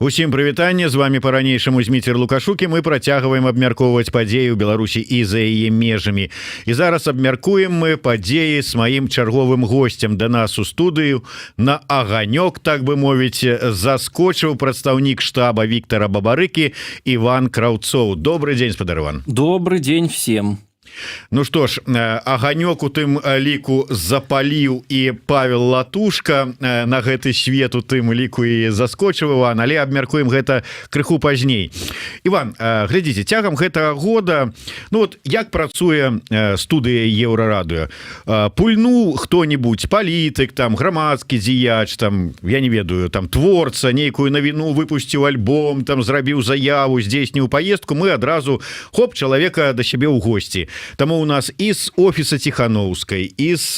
Усім прывітанне, з вами по-ранейшаму Зміцер Лукашук, і мы працягваем абмяркоўваць падзеі ў Беларусі і за яе межамі. І зараз абмяркуем мы падзеі з маім чарговым госцем да нас у студыю. На аганёк, так бы мовіць, заскочыў прадстаўнік штаба Віктара Бабарыкі Іван Краўцоў. Добрый дзень, спадар Іван. Добрый день всем. Ну что ж, аганёк у тым ліку запаліў і Павел Латушка, на гэты свет у тым ліку і заскочыў Іван, але абмяркуем гэта крыху пазней. Іван, глядзіце, цягам гэтага года, ну вот як працуе студыя Еўрарадыё? Пульнуў хто-нибудь, палітык, там грамадскі дзеяч, там я не ведаю, там творца, нейкую навіну выпусціў альбом, там зрабіў заяву, здзейсніў паездку, мы адразу хоп, чалавека да сябе ў госці. Таму у нас і з офіса Ціхановскай, і з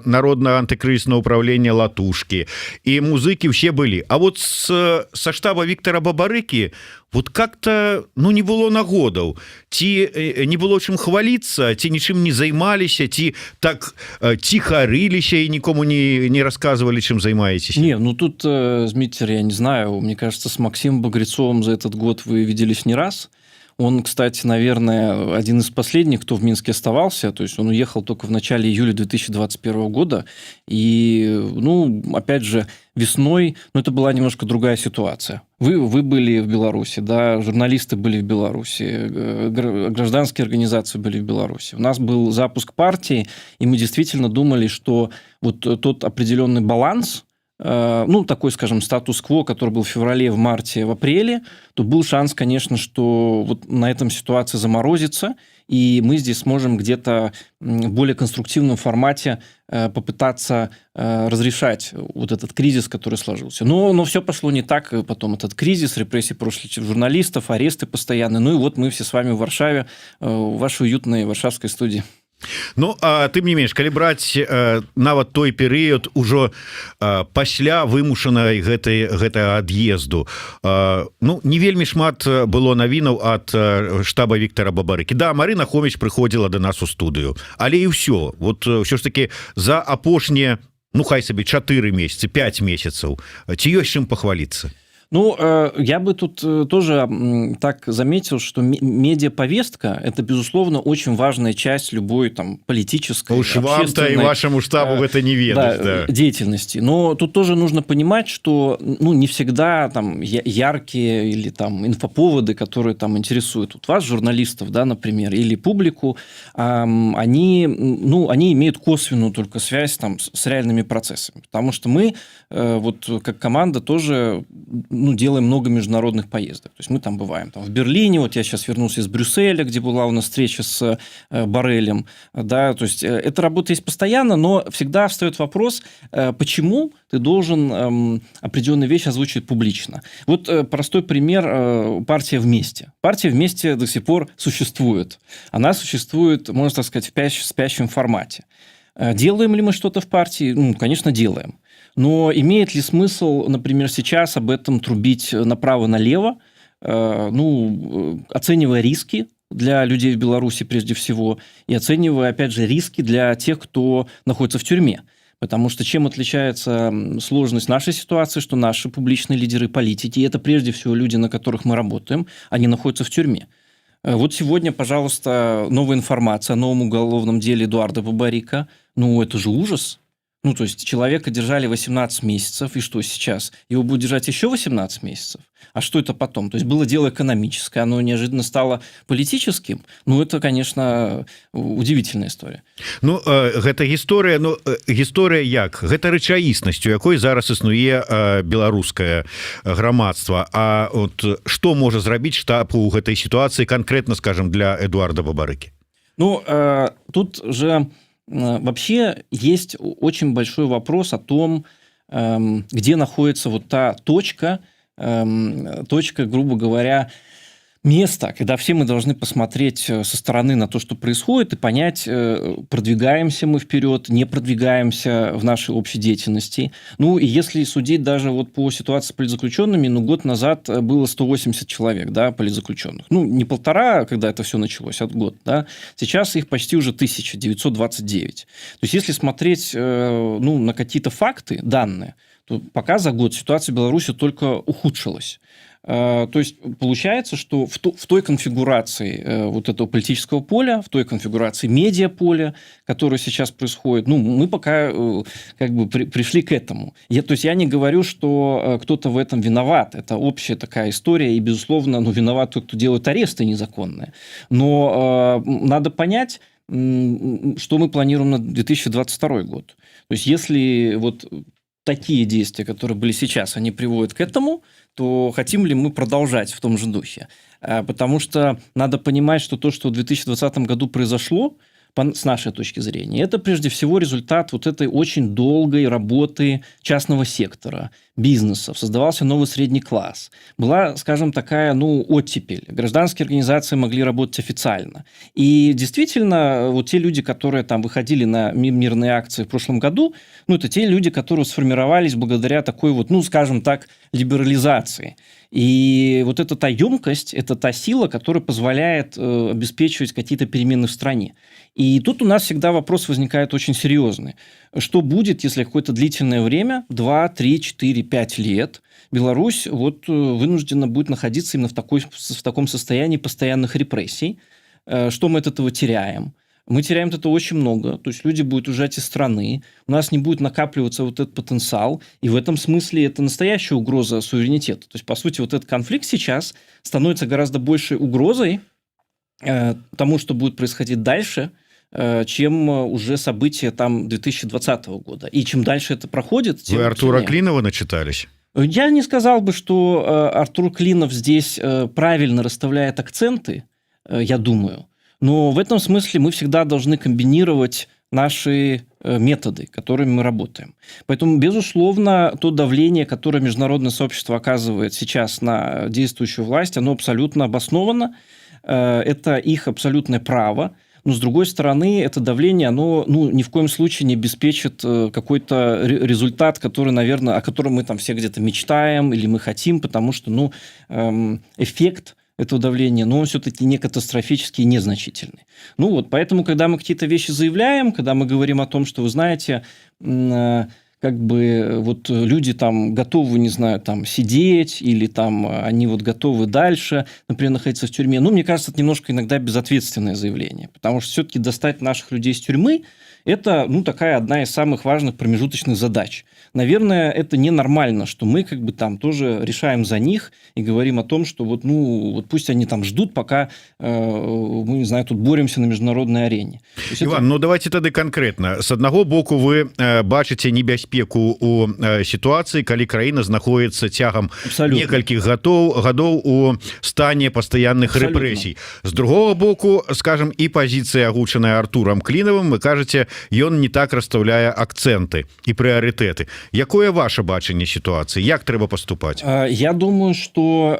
народнага антыкрызіснага ўправлення Латушкі, і музыкі ўсе былі. А вот са штаба Віктара Бабарыкі вот как-то, ну, не было нагодаў, ці не было чым хваліцца, ці нічым не займаліся, ці так ціхарыліся і нікому не рассказывали, чым займаецеся. Не, ну тут, Змитер, я не знаю, мне кажется, с Максимом Багрецовым за этот год вы виделись не раз. Он, кстати, наверное, один из последних, кто в Минске оставался. То есть он уехал только в начале июля 2021 года. И, ну, опять же, весной, ну, это была немножко другая ситуация. Вы были в Беларуси, да, журналисты были в Беларуси, гражданские организации были в Беларуси. У нас был запуск партии, и мы действительно думали, что вот тот определенный баланс, ну, такой, скажем, статус-кво, который был в феврале, в марте, в апреле, то был шанс, конечно, что вот на этом ситуация заморозится, и мы здесь сможем где-то в более конструктивном формате попытаться разрешать вот этот кризис, который сложился. Но все пошло не так. Потом этот кризис, репрессии против журналистов, аресты постоянные. Ну и вот мы все с вами в Варшаве, в вашей уютной варшавской студии. Ну, а тым не менш, калі браць нават той перыяд ужо пасля вымушанай гэтага ад'езду, ну, не вельмі шмат было навінаў ад штаба Віктара Бабарыкі. Да, Марына Хоміч прыходзіла да нас у студыю, але і ўсё. Вот ўсё ж таки за апошнія, ну, хай сабе 4 месяцы, 5 месяцаў, ці ёсць чым пахваліцца? Ну, я бы тут тоже так заметил, что медиаповестка – это, безусловно, очень важная часть любой там политической, общественной... и вашему штабу это не ведать, да. Деятельности. Но тут тоже нужно понимать, что, ну, не всегда там яркие или там инфоповоды, которые там интересуют вот вас, журналистов, да, например, или публику, они имеют косвенную только связь там с реальными процессами. Потому что мы, вот как команда, тоже... ну, делаем много международных поездок. То есть мы там бываем там, в Берлине, вот я сейчас вернулся из Брюсселя, где была у нас встреча с Боррелем. Да, то есть эта работа есть постоянно, но всегда встает вопрос, почему ты должен определенные вещи озвучивать публично. Вот простой пример партия «Вместе». Партия «Вместе» до сих пор существует. Она существует, можно так сказать, в спящем формате. Делаем ли мы что-то в партии? Ну, конечно, делаем. Но имеет ли смысл, например, сейчас об этом трубить направо-налево, оценивая риски для людей в Беларуси прежде всего, и оценивая, опять же, риски для тех, кто находится в тюрьме? Потому что чем отличается сложность нашей ситуации, что наши публичные лидеры политики, и это прежде всего люди, на которых мы работаем, они находятся в тюрьме. Вот сегодня, пожалуйста, новая информация о новом уголовном деле Эдуарда Бабарика. Ну, это же ужас. Ну, то есть человека держали 18 месяцев, и что сейчас? Его будут держать еще 18 месяцев? А что это потом? То есть было дело экономическое, оно неожиданно стало политическим. Ну, это, конечно, удивительная история. Ну, гэта гісторыя, ну, гісторыя як? Гэта рэчаіснасць, у якой зараз існуе беларускае грамадства. А вот што можа зрабіць штаб у гэтай сітуацыі конкретно, скажем, для Эдуарда Бабарыкі? Ну, тут же... Вообще есть очень большой вопрос о том, где находится вот та точка, грубо говоря, место, когда все мы должны посмотреть со стороны на то, что происходит, и понять, продвигаемся мы вперед, не продвигаемся в нашей общей деятельности. Ну, и если судить даже вот по ситуации с политзаключенными, ну, год назад было 180 человек, да, политзаключенных. Ну, не полтора, когда это все началось, а год, да. Сейчас их почти уже 1929. То есть, если смотреть, ну, на какие-то факты, данные, то пока за год ситуация в Беларуси только ухудшилась. То есть получается, что в той конфигурации вот этого политического поля, в той конфигурации медиаполя, которое сейчас происходит, ну, мы пока как бы пришли к этому. То есть я не говорю, что кто-то в этом виноват. Это общая такая история, и, безусловно, ну, виноват тот, кто делает аресты незаконные. Но надо понять, что мы планируем на 2022 год. То есть если вот такие действия, которые были сейчас, они приводят к этому, то хотим ли мы продолжать в том же духе? Потому что надо понимать, что то, что в 2020 году произошло, с нашей точки зрения, это прежде всего результат вот этой очень долгой работы частного сектора, бизнесов. Создавался новый средний класс. Была, скажем, такая, ну, оттепель. Гражданские организации могли работать официально. И действительно, вот те люди, которые там выходили на мирные акции в прошлом году, ну, это те люди, которые сформировались благодаря такой вот, ну, скажем так, либерализации. И вот эта та емкость, это та сила, которая позволяет обеспечивать какие-то перемены в стране. И тут у нас всегда вопрос возникает очень серьезный. Что будет, если какое-то длительное время, 2, 3, 4, 5 лет, Беларусь вот вынуждена будет находиться именно в таком состоянии постоянных репрессий? Что мы от этого теряем? Мы теряем от этого очень много. То есть люди будут уезжать из страны, у нас не будет накапливаться вот этот потенциал, и в этом смысле это настоящая угроза суверенитета. То есть, по сути, вот этот конфликт сейчас становится гораздо большей угрозой тому, что будет происходить дальше, чем уже события там 2020 года. И чем дальше это проходит, тем... Вы Артура Клинова начитались? Я не сказал бы, что Артур Клинов здесь правильно расставляет акценты, я думаю. Но в этом смысле мы всегда должны комбинировать наши методы, которыми мы работаем. Поэтому, безусловно, то давление, которое международное сообщество оказывает сейчас на действующую власть, оно абсолютно обосновано. Это их абсолютное право. Но, с другой стороны, это давление, оно ни в коем случае не обеспечит какой-то результат, который, наверное, о котором мы там все где-то мечтаем или мы хотим, потому что эффект этого давления, но он все-таки не катастрофический и незначительный. Ну вот, поэтому, когда мы какие-то вещи заявляем, когда мы говорим о том, что, вы знаете, как бы вот люди там готовы, не знаю, там сидеть, или там они вот готовы дальше, например, находиться в тюрьме, мне кажется, это немножко иногда безответственное заявление, потому что все-таки достать наших людей из тюрьмы – это, такая одна из самых важных промежуточных задач. Наверное, это ненормально, что мы как бы там тоже решаем за них и говорим о том, что вот пусть они там ждут, пока мы, не знаю, тут боремся на международной арене. Иван, давайте тады конкретно. С одного боку вы бачыце небяспеку у ситуации, калі краіна знаходится цягам некалькіх гадоў у стане постоянных репрессий. С другого боку, скажем, и позиция, агучаная Артуром Клиновым, вы кажете, ён не так расставляе акценты и приоритеты. Якое ваше бачанне ситуации? Як трэба поступать? Я думаю, что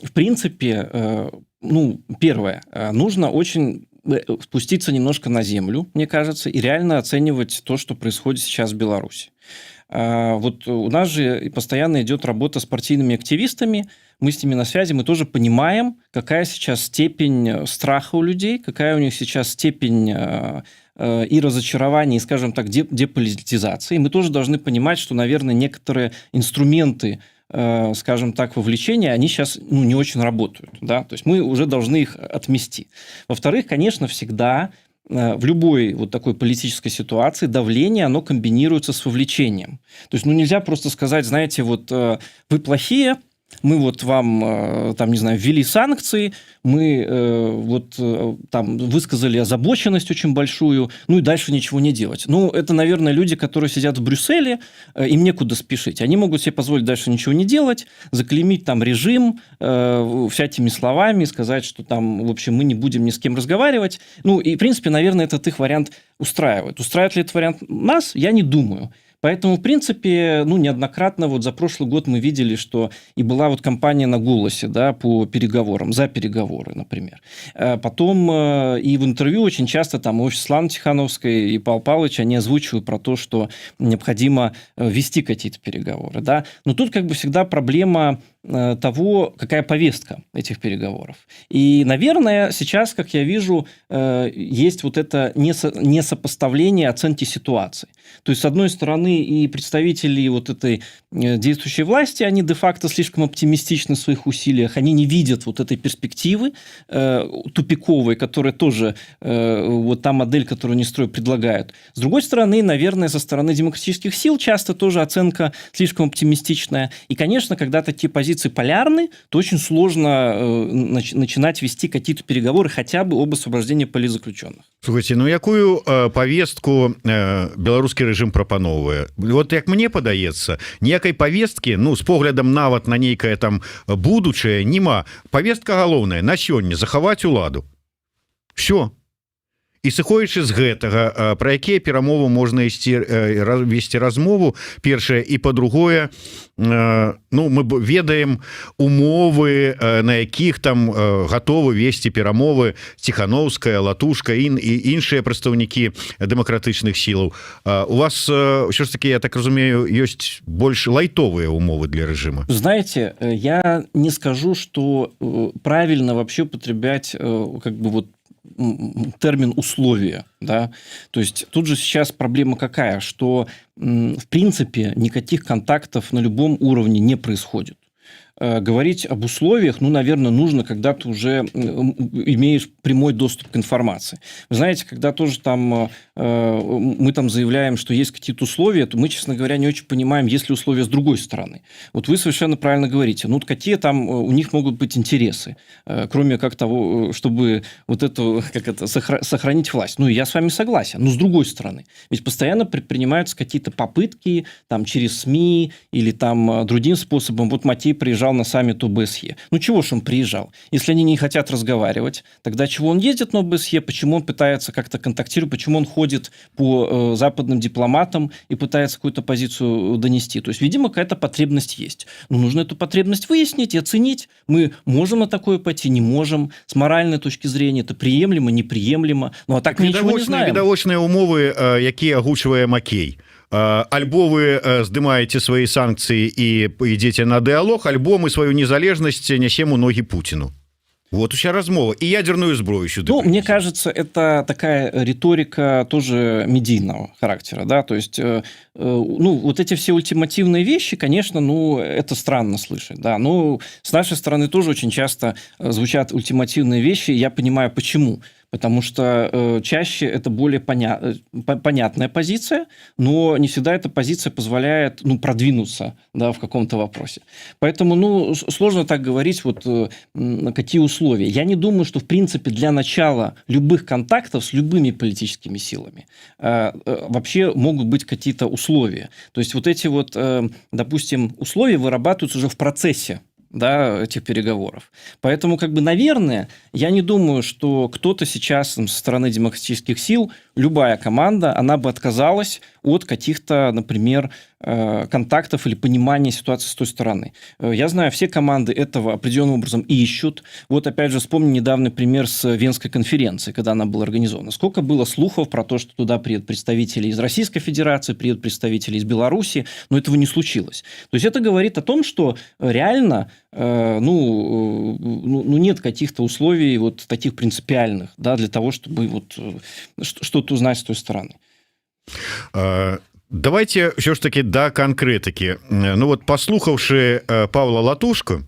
в принципе, первое, нужно очень спуститься немножко на землю, мне кажется, и реально оценивать то, что происходит сейчас в Беларуси. Вот у нас же постоянно идет работа с партийными активистами, мы с ними на связи, мы тоже понимаем, какая сейчас степень страха у людей, какая у них сейчас степень и разочарования, и, скажем так, деполитизации. Мы тоже должны понимать, что, наверное, некоторые инструменты, скажем так, вовлечения, они сейчас не очень работают. Да? То есть мы уже должны их отмести. Во-вторых, конечно, всегда в любой вот такой политической ситуации давление, оно комбинируется с вовлечением. То есть нельзя просто сказать, знаете, вот вы плохие, мы вот вам, там, не знаю, ввели санкции, мы там высказали озабоченность очень большую, и дальше ничего не делать. Это, наверное, люди, которые сидят в Брюсселе, им некуда спешить. Они могут себе позволить дальше ничего не делать, заклеймить там режим всякими словами, сказать, что там, в общем, мы не будем ни с кем разговаривать. И, в принципе, наверное, этот их вариант устраивает. Устраивает ли этот вариант нас? Я не думаю. Поэтому, в принципе, неоднократно вот за прошлый год мы видели, что и была вот кампания на «Голосе», да, по переговорам, за переговоры, например. Потом и в интервью очень часто там и Светлана Тихановская, и Павел Павлович, они озвучивают про то, что необходимо вести какие-то переговоры, да. Но тут как бы всегда проблема того, какая повестка этих переговоров. И, наверное, сейчас, как я вижу, есть вот это несопоставление оценки ситуации. То есть, с одной стороны, и представители вот этой действующей власти, они де-факто слишком оптимистичны в своих усилиях, они не видят вот этой перспективы тупиковой, которая тоже, вот та модель, которую Нестрой предлагают. С другой стороны, наверное, со стороны демократических сил часто тоже оценка слишком оптимистичная. И, конечно, когда такие позиции полярны, то очень сложно начинать вести какие-то переговоры хотя бы об освобождении политзаключенных. Слухайте, ну якую повестку беларускі рэжым прапановвае? Вот як мне падаецца, ніякай повесткі, ну, з поглядам нават на нейкае там будучае, нема. Повестка галоўная на сёння захаваць уладу. Все. І сыходзячы з гэтага, пра якія перамовы можна весці размову, першае, і па-другое, ну, мы ведаем умовы, на якіх там гатовы весці перамовы Ціхановская, Латушка і іншыя прадстаўнікі дэмакратычных сілаў. У вас ўсё ж таки, я так разумею, ёсць больш лайтовыя умовы для рэжыма. Знаете, я не скажу, что правильно вообще употреблять как бы вот термин условия, да, то есть тут же сейчас проблема какая, что в принципе никаких контактов на любом уровне не происходит. Говорить об условиях, ну, наверное, нужно, когда ты уже имеешь прямой доступ к информации. Вы знаете, когда тоже там мы там заявляем, что есть какие-то условия, то мы, честно говоря, не очень понимаем, есть ли условия с другой стороны. Вот вы совершенно правильно говорите. Ну, какие там у них могут быть интересы, кроме как того, чтобы вот эту, как это, сохранить власть. Ну, я с вами согласен. Но с другой стороны, ведь постоянно предпринимаются какие-то попытки там через СМИ или там другим способом. Вот Матей приезжал на саммит ОБСЕ. Ну, чего ж он приезжал? Если они не хотят разговаривать, тогда чего он ездит на ОБСЕ? Почему он пытается как-то контактировать? Почему он ходит по западным дипломатам и пытается какую-то позицию донести? То есть, видимо, какая-то потребность есть. Но нужно эту потребность выяснить и оценить. Мы можем на такое пойти, не можем. С моральной точки зрения это приемлемо, неприемлемо. Ну, а так мы ничего не знаем. Відавочныя умовы, якія агучвае Макей. Альбо вы здымаеце свои санкции и идете на диалог, альбо мы свою незалежность несем у ноги Путину. Вот уся размова. И ядерную зброю сюда. Ну, мне кажется, это такая риторика тоже медийного характера, да, то есть, ну, вот эти все ультимативные вещи, конечно, ну, это странно слышать, да, но с нашей стороны тоже очень часто звучат ультимативные вещи, я понимаю, почему. Потому что чаще это более понятная позиция, но не всегда эта позиция позволяет, ну, продвинуться, да, в каком-то вопросе. Поэтому, ну, сложно так говорить, вот какие условия. Я не думаю, что, в принципе, для начала любых контактов с любыми политическими силами вообще могут быть какие-то условия. То есть вот эти вот, допустим, условия вырабатываются уже в процессе, да, этих переговоров. Поэтому, как бы, наверное, я не думаю, что кто-то сейчас со стороны демократических сил, любая команда, она бы отказалась от каких-то, например, контактов или понимания ситуации с той стороны. Я знаю, все команды этого определенным образом ищут. Вот, опять же, вспомню недавний пример с Венской конференцией, когда она была организована. Сколько было слухов про то, что туда приедут представители из Российской Федерации, приедут представители из Беларуси, но этого не случилось. То есть это говорит о том, что реально нет каких-то условий вот таких принципиальных, да, для того, чтобы вот что-то узнать с той стороны. Давайте все ж таки да конкретики. Ну вот, послухаўшы Павла Латушку,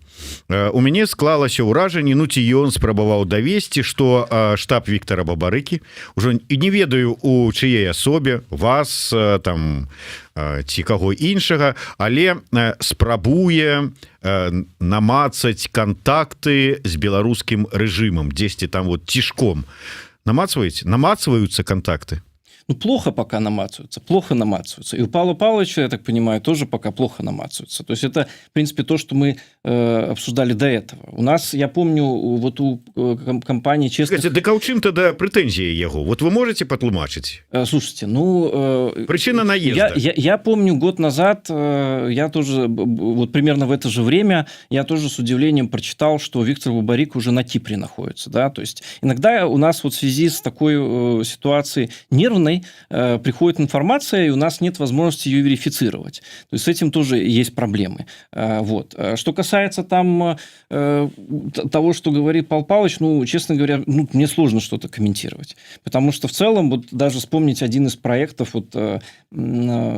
у мяне склалася ўражанне, ну ці ён спрабаваў давесці, што штаб Віктора Бабарыкі, ужо і не ведаю у чыей асобе, вас там ці каго іншага, але спрабуе намацаць контакты з беларускім рэжымам, дзесьці там вот цішком. Намацваюцца контакты? Ну, плохо пока намацываются, плохо намацываются. И у Павла Павловича, я так понимаю, тоже пока плохо намацываются. То есть это, в принципе, то, что мы обсуждали до этого. У нас, я помню, вот у компании честных... Скажите, так а у чым тогда претензии его? Вот вы можете потлумачить? Слушайте, ну... Причина наезда. Я помню, год назад, я тоже, вот примерно в это же время, я тоже с удивлением прочитал, что Виктор Бабарик уже на Кипре находится. Да? То есть иногда у нас вот в связи с такой ситуацией нервная стороной приходит информация, и у нас нет возможности ее верифицировать. То есть с этим тоже есть проблемы. Вот. Что касается там того, что говорит Павел Павлович, ну, честно говоря, ну, мне сложно что-то комментировать. Потому что в целом, вот даже вспомнить один из проектов вот,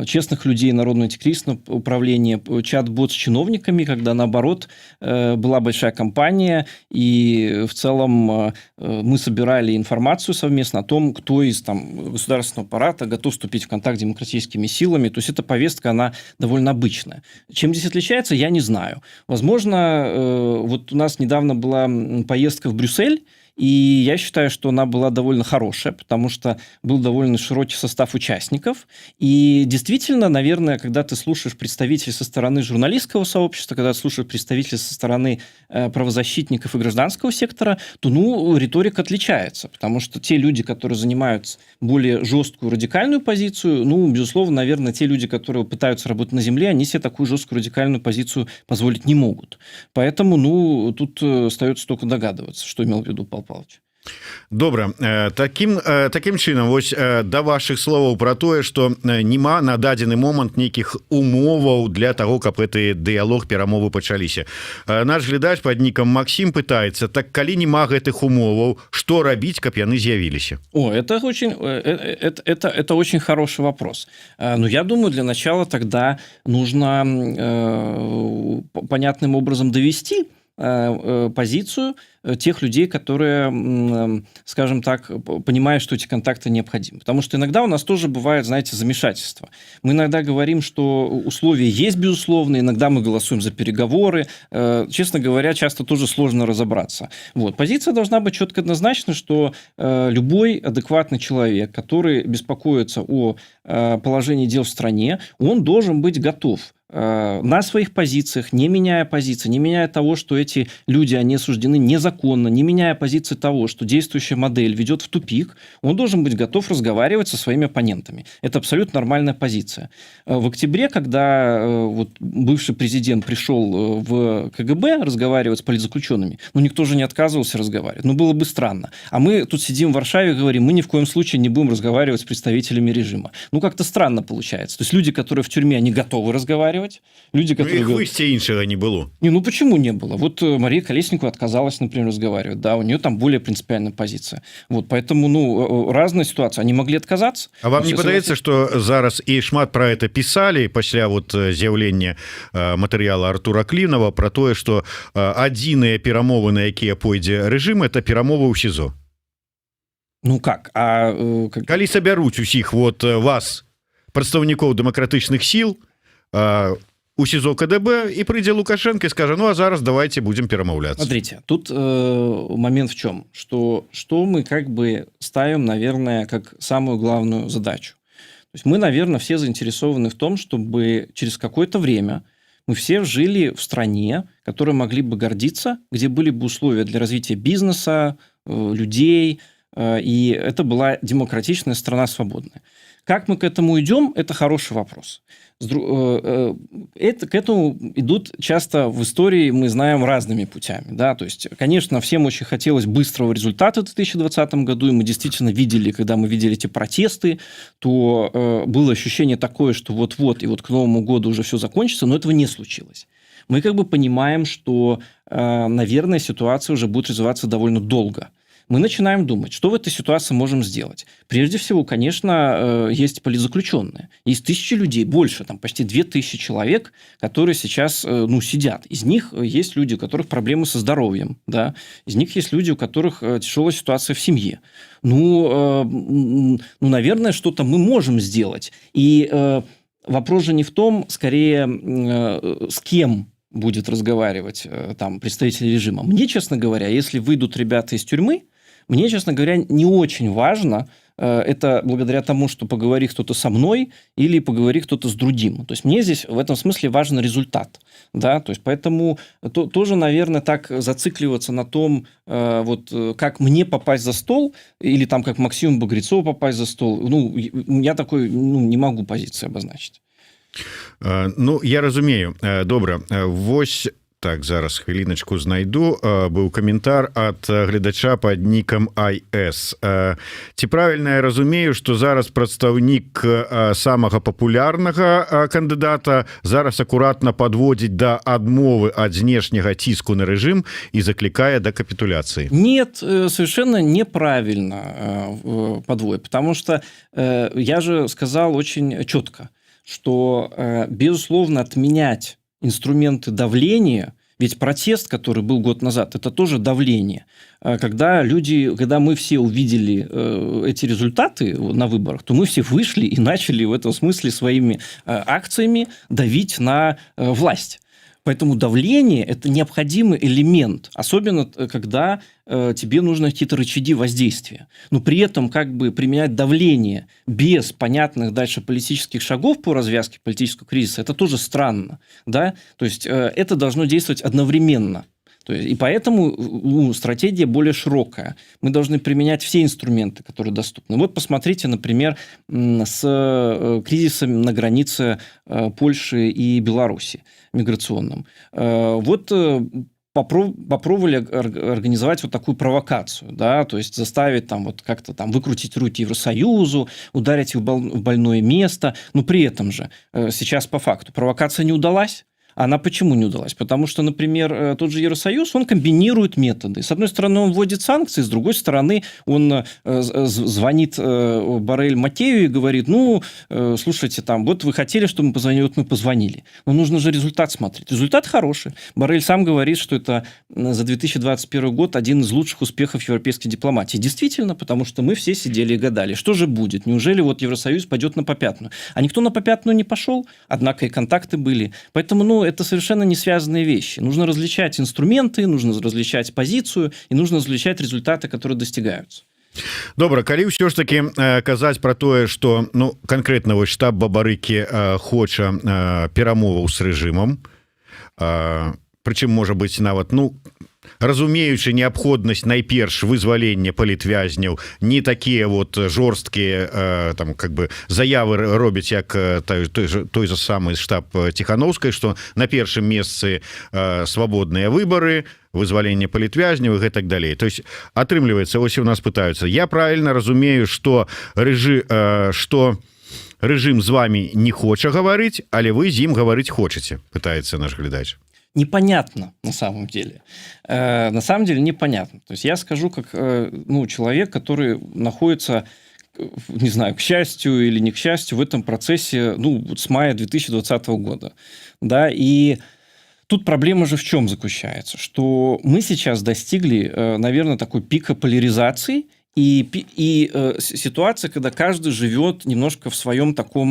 честных людей Народного антикризисного управления, чат-бот с чиновниками, когда, наоборот, была большая кампания, и в целом мы собирали информацию совместно о том, кто из там, государственного аппарата готов вступить в контакт с демократическими силами. То есть эта повестка, она довольно обычная. Чем здесь отличается, я не знаю. Возможно, вот у нас недавно была поездка в Брюссель, и я считаю, что она была довольно хорошая, потому что был довольно широкий состав участников. И действительно, наверное, когда ты слушаешь представителей со стороны журналистского сообщества, когда ты слушаешь представителей со стороны правозащитников и гражданского сектора, то, ну, риторика отличается. Потому что те люди, которые занимают более жесткую радикальную позицию, ну, безусловно, наверное, те люди, которые пытаются работать на земле, они себе такую жесткую радикальную позицию позволить не могут. Поэтому, ну, тут остается только догадываться, что имел в виду Павел Павлович. Добра, таким чынам вось да ваших словаў про тое, что няма на дадзены момант нейкіх умоваў для того, каб гэты дыялог перамовы пачаліся. Наш глядач под нікам Максим пытается, так калі няма гэтых умоваў, что рабіць, каб яны з'явіліся? О, это очень хороший вопрос. Но я думаю, для начала тогда нужно понятным образом довести позицию тех людей, которые, скажем так, понимают, что эти контакты необходимы. Потому что иногда у нас тоже бывает, знаете, замешательство. Мы иногда говорим, что условия есть, безусловно, иногда мы голосуем за переговоры. Честно говоря, часто тоже сложно разобраться. Вот. Позиция должна быть четко однозначна, что любой адекватный человек, который беспокоится о положении дел в стране, он должен быть готов на своих позициях, не меняя позиции, не меняя того, что эти люди, они осуждены незаконно, не меняя позиции того, что действующая модель ведет в тупик, он должен быть готов разговаривать со своими оппонентами. Это абсолютно нормальная позиция. В октябре, когда вот бывший президент пришел в КГБ разговаривать с политзаключенными, ну, никто же не отказывался разговаривать. Ну, было бы странно. А мы тут сидим в Варшаве и говорим, мы ни в коем случае не будем разговаривать с представителями режима. Ну, как-то странно получается. То есть люди, которые в тюрьме, они готовы разговаривать. Люди, которые... Ну, их выйсця іншага не было. Не, ну почему не было? Вот Мария Колесникова отказалась, например, разговаривать. Да, у нее там более принципиальная позиция. Вот, поэтому, ну, разная ситуация. Они могли отказаться. А вам не падаецца, что зараз і шмат про это писали пасля вот з'яўлення матэрыяла Артура Клінова про тое, что адзіныя перамовы, на якія пойдзе рэжым, это перамовы ў СІЗО? Ну как? Калі сабяруць усіх вот вас, прадстаўнікоў дэмакратычных сіл, у СІЗО КДБ, и придет Лукашенко и скажет, ну а зараз давайте будем перемовляться. Смотрите, тут момент в чем, что мы как бы ставим, наверное, как самую главную задачу. То есть мы, наверное, все заинтересованы в том, чтобы через какое-то время мы все жили в стране, которой могли бы гордиться, где были бы условия для развития бизнеса, людей, и это была демократичная страна, свободная. Как мы к этому идем, это хороший вопрос. К этому идут часто в истории, мы знаем, разными путями. Да? То есть, конечно, всем очень хотелось быстрого результата в 2020 году, и мы действительно видели, когда мы видели эти протесты, то было ощущение такое, что вот-вот, и вот к Новому году уже все закончится, но этого не случилось. Мы как бы понимаем, что, наверное, ситуация уже будет развиваться довольно долго. Мы начинаем думать, что в этой ситуации можем сделать. Прежде всего, конечно, есть политзаключенные. Есть тысячи людей, больше, там почти 2000 человек, которые сейчас сидят. Из них есть люди, у которых проблемы со здоровьем. Да? Из них есть люди, у которых тяжелая ситуация в семье. Наверное, что-то мы можем сделать. И вопрос же не в том, скорее, с кем будет разговаривать там представители режима. Мне, честно говоря, если выйдут ребята из тюрьмы, мне, честно говоря, не очень важно, это благодаря тому, что поговори кто-то со мной или поговори кто-то с другим. То есть мне здесь в этом смысле важен результат. Да? То есть поэтому тоже, наверное, так зацикливаться на том, вот, как мне попасть за стол, или там как Максиму Багрецову попасть за стол, я такой не могу позиции обозначить. Ну, я разумею. Добра. Вось Так, зараз хвіліначку знайду. Быў каментар ад гледача пад нікам IS. Ці правільна я разумею, што зараз прадстаўнік самага папулярнага кандыдата зараз акуратна падводзіць да адмовы ад знешняга ціску на рэжым і заклікае да капітуляцыі? Нет, совершенно неправильно подводит, потому что я же сказал очень четко, что, безусловно, отменять инструменты давления, ведь протест, который был год назад, это тоже давление. Когда мы все увидели эти результаты на выборах, то мы все вышли и начали в этом смысле своими акциями давить на власть. Поэтому давление – это необходимый элемент, особенно когда тебе нужны какие-то рычаги воздействия. Но при этом как бы применять давление без понятных дальше политических шагов по развязке политического кризиса – это тоже странно. Да? То есть это должно действовать одновременно. И поэтому стратегия более широкая. Мы должны применять все инструменты, которые доступны. Вот посмотрите, например, с кризисом на границе Польши и Беларуси миграционным. Вот попробовали организовать вот такую провокацию, да, то есть заставить там вот как-то там выкрутить руки Евросоюзу, ударить в больное место, но при этом же сейчас по факту провокация не удалась. Она почему не удалась? Потому что, например, тот же Евросоюз, он комбинирует методы. С одной стороны, он вводит санкции, с другой стороны, он звонит Боррель Матею и говорит, слушайте, там, вот вы хотели, чтобы мы позвонили, вот мы позвонили. Но нужно же результат смотреть. Результат хороший. Боррель сам говорит, что это за 2021 год один из лучших успехов европейской дипломатии. Действительно, потому что мы все сидели и гадали, что же будет? Неужели вот Евросоюз пойдет на попятную? А никто на попятную не пошел, однако и контакты были. Поэтому, это совершенно не связанные вещи. Нужно различать инструменты, нужно различать позицию и нужно различать результаты, которые достигаются. Добра, калі ўсё ж таки казаць про тое, что конкретно вось штаб Бабарыкі хоча перамоваў з рэжымам, прычым можа быць нават разумеючы неабходнасць найперш вызвалення палітвязняў, не такія вот жорсткія там как бы заявы робяць як той же самы штаб Тихановскай, что на першым месцы свабодныя выборы, вызвалення палітвязняў и гэтак далей. То есть атрымліваецца, вось у нас пытаются. Я правильно разумею, что рэжым з вами не хоча гаварыць, але вы з ім гаварыць хочаце, пытается наш глядач. Непонятно на самом деле. На самом деле непонятно. То есть я скажу как человек, который находится, не знаю, к счастью или не к счастью, в этом процессе с мая 2020 года. Да, и тут проблема же в чем заключается? Что мы сейчас достигли, наверное, такой пика поляризации и ситуация, когда каждый живет немножко в своем таком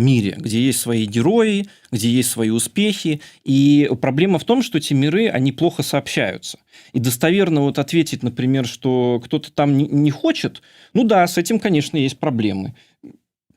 мире, где есть свои герои, где есть свои успехи. И проблема в том, что эти миры, они плохо сообщаются. И достоверно вот ответить, например, что кто-то там не хочет, да, с этим, конечно, есть проблемы.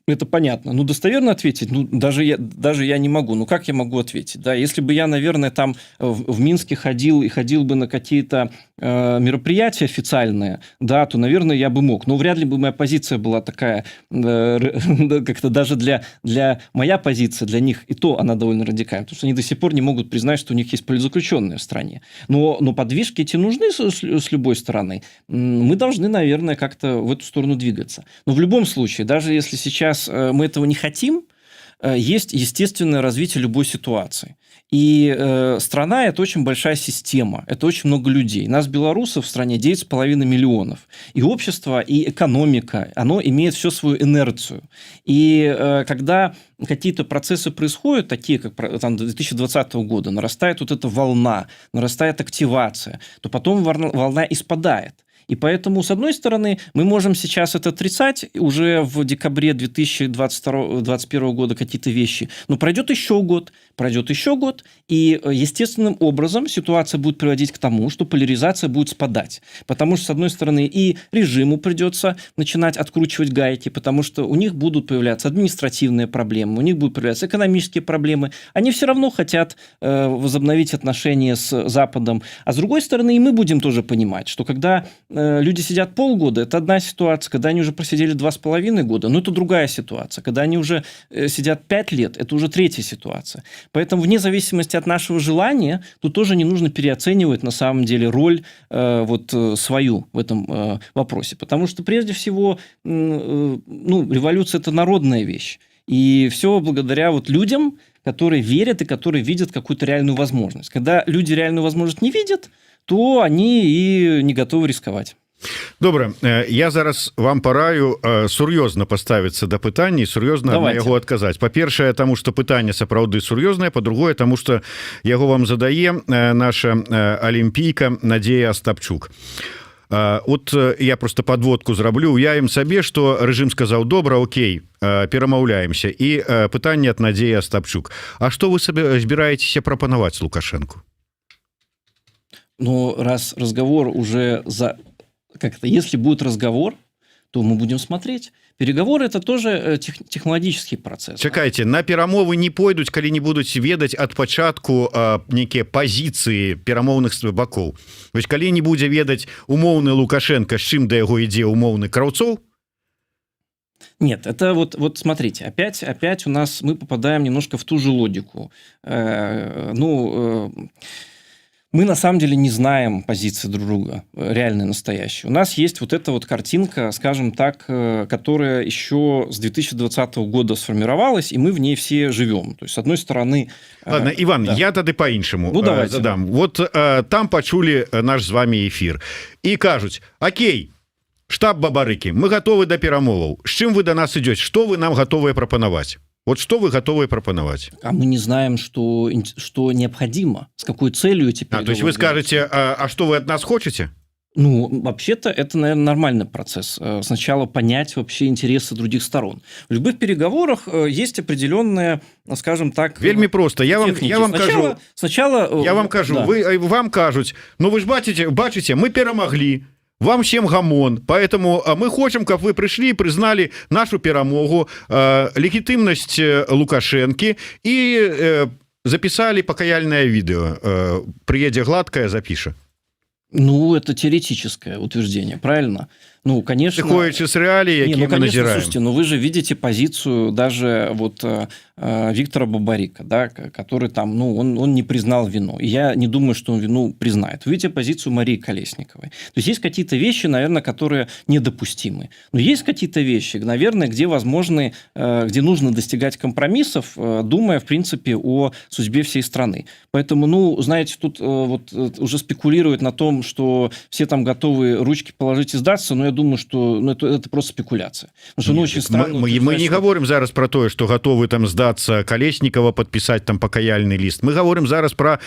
Это понятно. Достоверно ответить, даже я не могу. Как я могу ответить? Да, если бы я, наверное, там в Минске ходил бы на какие-то мероприятия официальные, да, то, наверное, я бы мог. Но вряд ли бы моя позиция была такая, как-то даже для моя позиция, для них и то она довольно радикальна, потому что они до сих пор не могут признать, что у них есть политзаключенные в стране. Но подвижки эти нужны с любой стороны. Мы должны, наверное, как-то в эту сторону двигаться. Но в любом случае, даже если сейчас мы этого не хотим, есть естественное развитие любой ситуации. И страна – это очень большая система, это очень много людей. Нас, белорусов, в стране 9,5 миллионов. И общество, и экономика, оно имеет всю свою инерцию. И когда какие-то процессы происходят, такие как там, 2020 года, нарастает вот эта волна, нарастает активация, то потом волна испадает. И поэтому, с одной стороны, мы можем сейчас это отрицать уже в декабре 2021 года какие-то вещи, но пройдет еще год, и естественным образом ситуация будет приводить к тому, что поляризация будет спадать. Потому что, с одной стороны, и режиму придется начинать откручивать гайки, потому что у них будут появляться административные проблемы, у них будут появляться экономические проблемы. Они все равно хотят возобновить отношения с Западом. А с другой стороны, и мы будем тоже понимать, что когда люди сидят полгода, это одна ситуация. Когда они уже просидели 2,5 года, ну, это другая ситуация. Когда они уже сидят 5 лет, это уже третья ситуация. Поэтому вне зависимости от нашего желания, тут тоже не нужно переоценивать на самом деле роль свою в этом вопросе. Потому что прежде всего, революция – это народная вещь. И все благодаря людям, которые верят и которые видят какую-то реальную возможность. Когда люди реальную возможность не видят, то они и не готовы рисковать. Добра, я зараз вам параю сур'ёзна паставіцца да пытання, сур'ёзна на яго адказаць. Па-першае, таму што пытанне сапраўды сур'ёзнае, па-другое, таму што яго вам задае наша алімпійка Надзея Астапчук. От я просто подводку зраблю, уявім сабе, што рэжым сказаў: добра, окей, перамаўляемся. І пытанне ад Надзеі Астапчук: а што вы сабе збіраецеся прапанаваць Лукашэнку? Ну, раз разговор уже если будет разговор, то мы будем смотреть. Переговоры – это тоже технологический процесс. Чакайце, на перамовы не пойдуць, калі не будуць ведаць ад пачатку нейкія пазіцыі перамоўных бакоў. Вось калі не будзе ведаць умоўны Лукашенко, з чым да яго ідзе умоўны Краўцоў? Нет, это вот смотрите, опять у нас мы попадаем немножко в ту же логику. Мы на самом деле не знаем позиции друг друга, реальной, настоящей. У нас есть вот эта вот картинка, скажем так, которая еще с 2020 года сформировалась, и мы в ней все живем. То есть, с одной стороны... Ладно, Иван, да. Я тады по-іншаму задам. Вот там почули наш з вами эфир. И кажуць: окей, штаб Бабарыкі, мы готовы до перамоваў. С чым вы до нас идете? Что вы нам готовы пропановать? Вот что вы готовы пропановать? А мы не знаем, что необходимо, с какой целью эти переговоры. То есть вы скажете: а что вы от нас хотите? Ну, вообще-то это, наверное, нормальный процесс. Сначала понять вообще интересы других сторон. В любых переговорах есть определенные, скажем так... Вельми просто. Я вам кажу... Сначала... Я вам кажу, да. Вам кажуть: ну вы ж бачите, мы перамаглі. Вам всем гамон, поэтому мы хотим, как вы пришли и признали нашу перамогу, легитимность Лукашенки и записали покаяльное видео. Приедет гладкое, запиша. Ну, это теоретическое утверждение, правильно? Ну, конечно... Приходите с реалий, какие мы назираем. Слушайте, но вы же видите позицию даже Виктора Бабарика, да, который там, он не признал вину. И я не думаю, что он вину признает. Вы видите позицию Марии Колесниковой. То есть, есть какие-то вещи, наверное, которые недопустимы. Но есть какие-то вещи, наверное, где возможны, где нужно достигать компромиссов, думая, в принципе, о судьбе всей страны. Поэтому, знаете, тут уже спекулируют на том, что все там готовы ручки положить и сдаться, но я думаю, что это просто спекуляция. Потому что, очень странно, мы не говорим зараз про то, что готовы там сдаться Колесникова, подписать там покаяльный лист. Мы говорим зараз про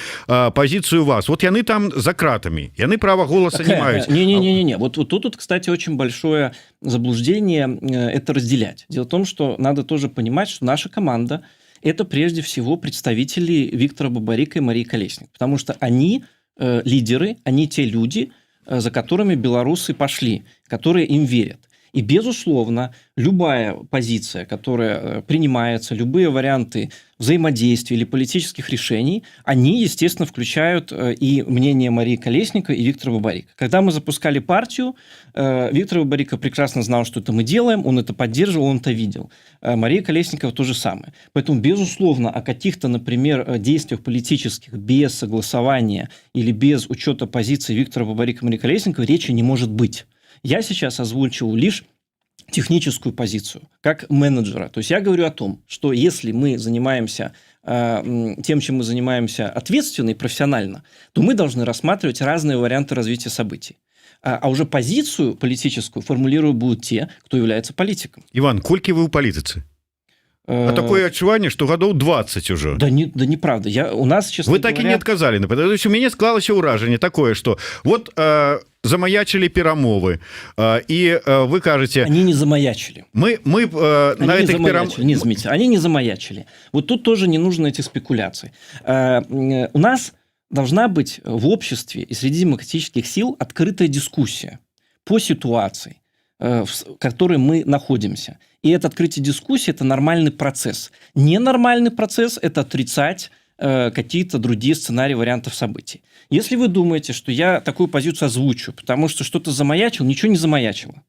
позицию вас. Вот яны там за кратами, яны права голоса не мают. Не-не-не. Вот тут, кстати, очень большое заблуждение это разделять. Дело в том, что надо тоже понимать, что наша команда – это прежде всего представители Виктора Бабарика и Марии Колесниковой. Потому что они лидеры, они те люди, за которыми белорусы пошли, которые им верят. И, безусловно, любая позиция, которая принимается, любые варианты взаимодействия или политических решений, они, естественно, включают и мнение Марии Колесниковой и Виктора Бабарика. Когда мы запускали партию, Виктор Бабарика прекрасно знал, что это мы делаем, он это поддерживал, он это видел. Мария Колесникова то же самое. Поэтому, безусловно, о каких-то, например, действиях политических без согласования или без учета позиции Виктора Бабарика и Марии Колесниковой речи не может быть. Я сейчас озвучил лишь техническую позицию, как менеджера. То есть я говорю о том, что если мы занимаемся тем, чем мы занимаемся ответственно и профессионально, то мы должны рассматривать разные варианты развития событий. А уже позицию политическую формулировать будут те, кто является политиком. Иван, колькі вы ў палітыцы? А такое адчуванне, что гадоў 20 уже. Да неправда. У нас, честно Вы так говоря... и не отказали. У меня склалось ўражанне такое, что вот замаячили перамовы, и вы кажете... Они не замаячили. Мы на этих перамовах... Не заметьте, они не замаячили. Вот тут тоже не нужно этих спекуляций. У нас должна быть в обществе и среди демократических сил открытая дискуссия по ситуации, в которой мы находимся. И это открытие дискуссии – это нормальный процесс. Ненормальный процесс – это отрицать какие-то другие сценарии вариантов событий. Если вы думаете, что я такую позицию озвучу, потому что что-то замаячил, ничего не замаячило.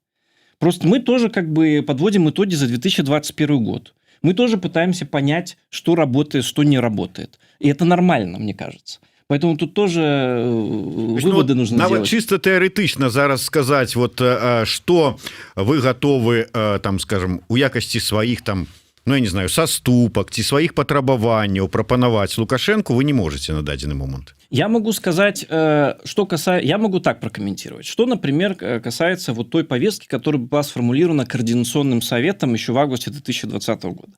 Просто мы тоже как бы подводим итоги за 2021 год. Мы тоже пытаемся понять, что работает, что не работает. И это нормально, мне кажется. Поэтому тут тоже выводы нужно нават делать. Чисто тэарэтычна зараз сказаць вот что вы готовы там скажем у якасці сваіх там ну я не знаю саступак ці сваіх патрабаванняў прапанаваць Лукашенку вы не можете на дадзены момант. Я могу сказать, что касается... Я могу так прокомментировать. Что, например, касается вот той повестки, которая была сформулирована Координационным советом еще в августе 2020 года.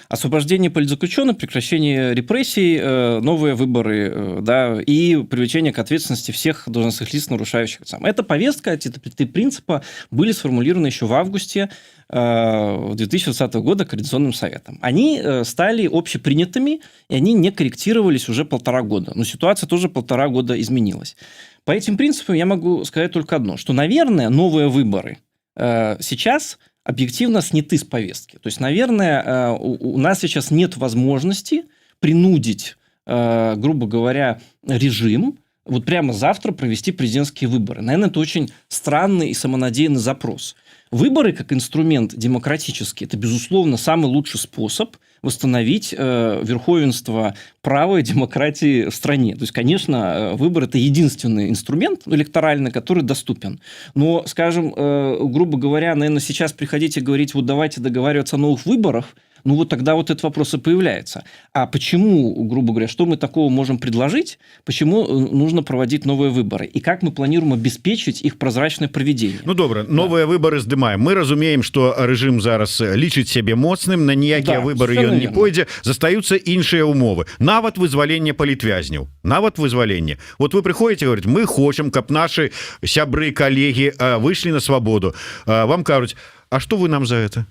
Освобождение политзаключенных, прекращение репрессий, новые выборы, да, и привлечение к ответственности всех должностных лиц, нарушающих сам. Эта повестка, эти три принципа были сформулированы еще в августе 2020 года Координационным советом. Они стали общепринятыми, и они не корректировались уже 1,5 года. Но ситуация тоже 1,5 года изменилась. По этим принципам я могу сказать только одно, что, наверное, новые выборы сейчас объективно сняты с повестки. То есть, наверное, у нас сейчас нет возможности принудить, грубо говоря, режим вот прямо завтра провести президентские выборы. Наверное, это очень странный и самонадеянный запрос. Выборы как инструмент демократический – это, безусловно, самый лучший способ восстановить верховенство права и демократии в стране. То есть, конечно, выбор – это единственный инструмент электоральный, который доступен. Но, скажем, грубо говоря, наверное, сейчас приходить и говорить, вот давайте договариваться о новых выборах, ну вот тогда вот этот вопрос и появляется. А почему, грубо говоря, что мы такого можем предложить, почему нужно проводить новые выборы? И как мы планируем обеспечить их прозрачное проведение? Ну, добра, новые выборы здымаем. Мы разумеем, что режим зараз лічыць сябе моцным, на ніякія выборы ён не пойдзе, застаюцца іншыя умовы. Нават вызваленне палітвязняў. Нават вызваленне. Вот вы приходите и говорите, мы хотим, каб наши сябры, коллеги вышли на свободу. Вам кажут, а что вы нам за это?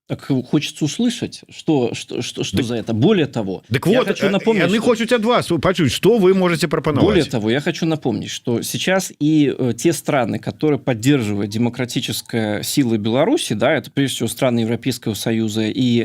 Так хочется услышать, что за это. Более того, так я вот, хочу напомнить, они хотят от вас почуть, что вы можете пропоновать. Более того, я хочу напомнить, что сейчас и те страны, которые поддерживают демократическая сила Беларуси, да, это прежде всего страны Европейского Союза и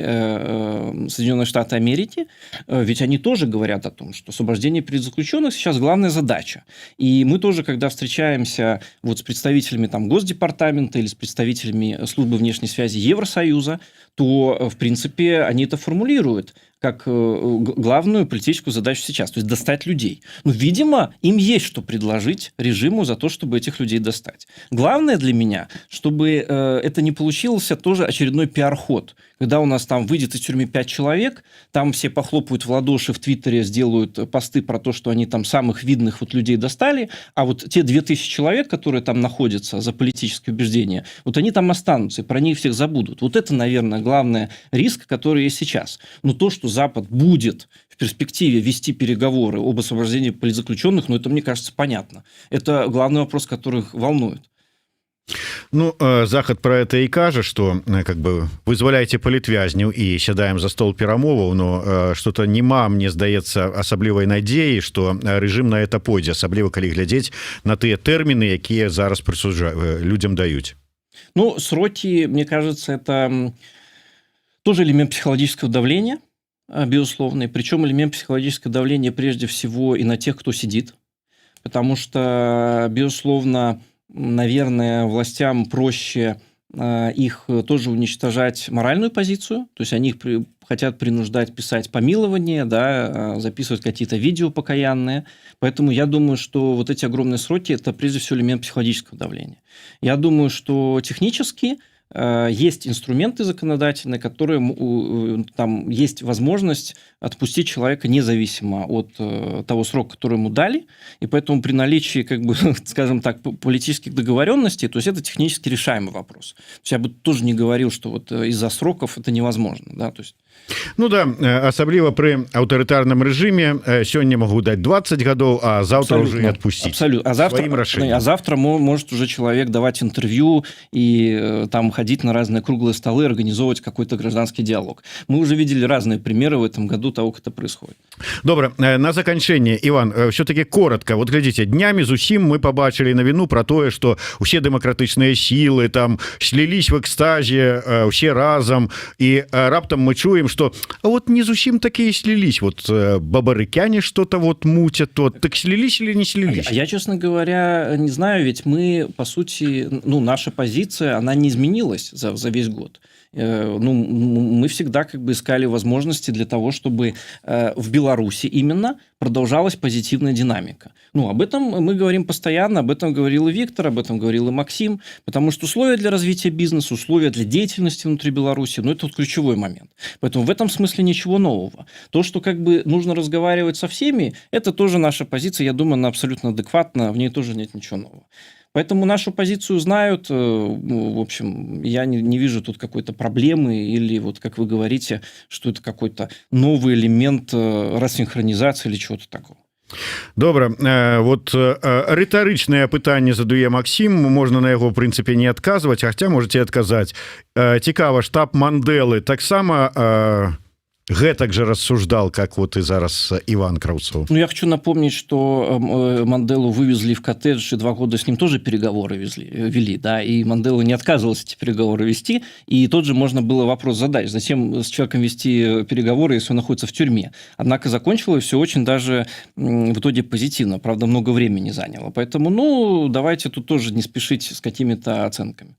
Соединенные Штаты Америки, ведь они тоже говорят о том, что освобождение политзаключенных сейчас главная задача. И мы тоже, когда встречаемся вот с представителями там Госдепартамента или с представителями службы внешней связи Евросоюза, то, в принципе, они это формулируют как главную политическую задачу сейчас, то есть достать людей. Ну, видимо, им есть что предложить режиму за то, чтобы этих людей достать. Главное для меня, чтобы это не получился тоже очередной пиар-ход, когда у нас там выйдет из тюрьмы 5 человек, там все похлопают в ладоши в Твиттере, сделают посты про то, что они там самых видных вот людей достали, а вот те 2000 человек, которые там находятся за политические убеждения, вот они там останутся, и про них всех забудут. Вот это, наверное, главный риск, который есть сейчас. Но то, что Запад будет в перспективе вести переговоры об освобождении политзаключенных, ну, это, мне кажется, понятно. Это главный вопрос, который их волнует. Ну, Захад про это и кажа, что как бы вызваляйте палітвязняў и сядаем за стол перамоваў, но что-то нема, мне здаецца, асаблівай надзеі, что режим на это пойдзе, асабліва калі глядзець на тыя тэрміны, якія зараз людям даюць. Ну, сроки, мне кажется, это тоже элемент психологического давления, безусловно, причем элемент психологического давления прежде всего и на тех, кто сидит, потому что, безусловно, наверное, властям проще их тоже уничтожать моральную позицию, то есть они их хотят принуждать писать помилование, да, записывать какие-то видео покаянные, поэтому я думаю, что вот эти огромные сроки – это прежде всего элемент психологического давления. Я думаю, что технически есть инструменты законодательные, которые там есть возможность отпустить человека независимо от того срока, который ему дали, и поэтому при наличии, как бы, скажем так, политических договоренностей, то есть это технически решаемый вопрос. То есть я бы тоже не говорил, что вот из-за сроков это невозможно, да, то есть. Ну да, асабліва пры аўтарытарным рэжыме сёння могу даць 20 гадоў, а завтра уже отпустить. Абсолютно. А завтра может уже человек давать интервью и там ходить на разные круглые столы, организовывать какой-то гражданский диалог. Мы уже видели разные примеры в этом году того, как это происходит. Добра, на заканчэнне, Іван, все-таки коротко, вот глядзіце, днямі зусім мы побачили навіну про тое, что усе дэмакратычныя сілы там слілись в экстазе усе разам, і раптам мы чуем, что вот не зусім такие слились, вот бабарыкяне что-то вот мутят, вот так слились или не слились? Я, честно говоря, не знаю, ведь мы, по сути, наша позиция, она не изменилась за весь год. Мы всегда как бы искали возможности для того, чтобы в Беларуси именно продолжалась позитивная динамика. Об этом мы говорим постоянно, об этом говорил и Виктор, об этом говорил и Максим, потому что условия для развития бизнеса, условия для деятельности внутри Беларуси, это вот ключевой момент. Поэтому в этом смысле ничего нового. То, что как бы нужно разговаривать со всеми, это тоже наша позиция, я думаю, она абсолютно адекватна, в ней тоже нет ничего нового. Поэтому нашу позицию знают. В общем, я не вижу тут какой-то проблемы или, вот как вы говорите, что это какой-то новый элемент рассинхронизации или чего-то такого. Добра, вот рытарычнае пытанне задае Максим, можна на яго в прынцыпе не адказваць, хаця можете адказаць. Цікава, штаб Мандэлы таксама гэтак же рассуждал, как вот и зараз Иван Краўцоў. Я хочу напомнить, что Манделу вывезли в коттедж, и 2 года с ним тоже переговоры вели, да, и Мандела не отказывался эти переговоры вести, и тот же можно было вопрос задать, зачем с человеком вести переговоры, если он находится в тюрьме. Однако закончилось все очень даже в итоге позитивно, правда, много времени заняло. Поэтому, давайте тут тоже не спешить с какими-то оценками.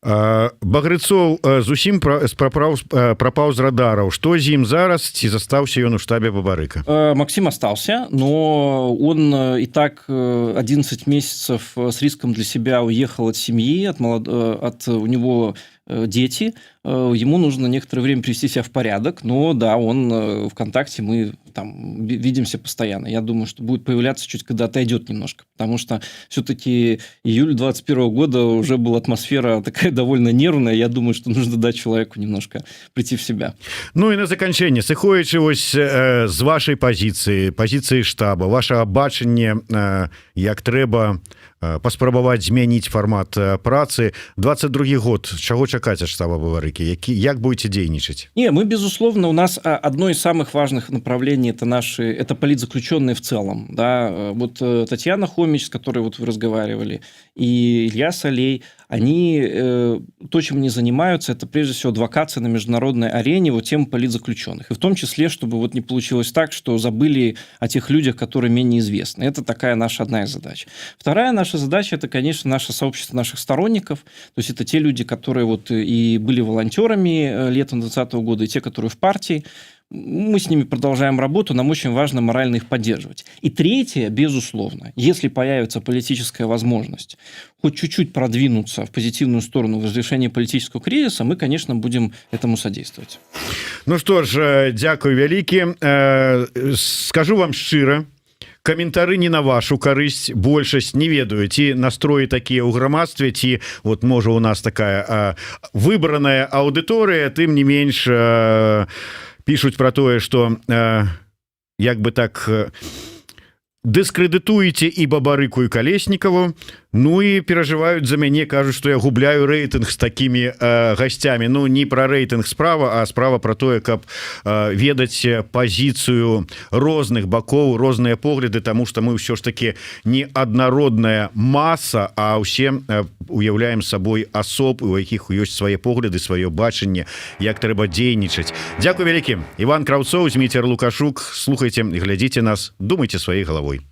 Багрыцоў зусім прапаў з радараў. Што з ім зараз, ці застаўся ён у штабе Бабарыка? Максим остался, но он и так 11 месяцев с риском для себя уехал от семьи, у него дети, ему нужно некоторое время привести себя в порядок, но да, он ВКонтакте, мы там видимся постоянно. Я думаю, что будет появляться чуть, когда отойдет немножко, потому что все-таки июль 2021 года уже была атмосфера такая довольно нервная, я думаю, что нужно дать человеку немножко прийти в себя. И на заканчэнне, сыходзячы вось з вашай пазіцыі штаба, вашага бачання, як трэба паспрабаваць змяніць фармат працы. 22 год, чаго чакаць ад штаба Бабарыкі? Як будете дзейнічаць? Мы, безусловно, у нас одно из самых важных направлений это политзаключенные в целом. Да? Вот Татьяна Хомич, с которой вот вы разговаривали, и Илья Солей, они, то, чем они занимаются, это прежде всего адвокация на международной арене вот тем политзаключенных. И в том числе, чтобы вот не получилось так, что забыли о тех людях, которые менее известны. Это такая наша одна из задач. Вторая наша задача, это, конечно, наше сообщество наших сторонников. То есть это те люди, которые вот и были волонтерами летом 2020 года, и те, которые в партии. Мы с ними продолжаем работу, нам очень важно морально их поддерживать. И третье, безусловно, если появится политическая возможность хоть чуть-чуть продвинуться в позитивную сторону в разрешении политического кризиса, мы, конечно, будем этому содействовать. Что ж, дзякуй вялікі. Скажу вам шчыра, каментары не на вашу карысць, большасць не ведаю, ці настроі такія ў грамадстве, ці вот можа у нас такая выбраная аўдыторыя, тым не менш пишут про тое, что як бы так дыскрэдытуеце і Бабарыку, і Калеснікаву, и перажываюць за мяне, кажуць, што я губляю рэйтынг з такімі гасцямі. Не пра рэйтынг справа, а справа пра тое, каб ведаць пазіцыю розных бакоў, розныя погляды, таму што мы ўсё ж такі не аднародная маса, а ўсе уяўляем сабой асоб, у якіх ёсць свае погляды, сваё бачанне, як трэба дзейнічаць. Дзякуй вялікі. Іван Краўцоў, Зміцер Лукашук. Слухайце і глядзіце нас, думайце сваёй галавой.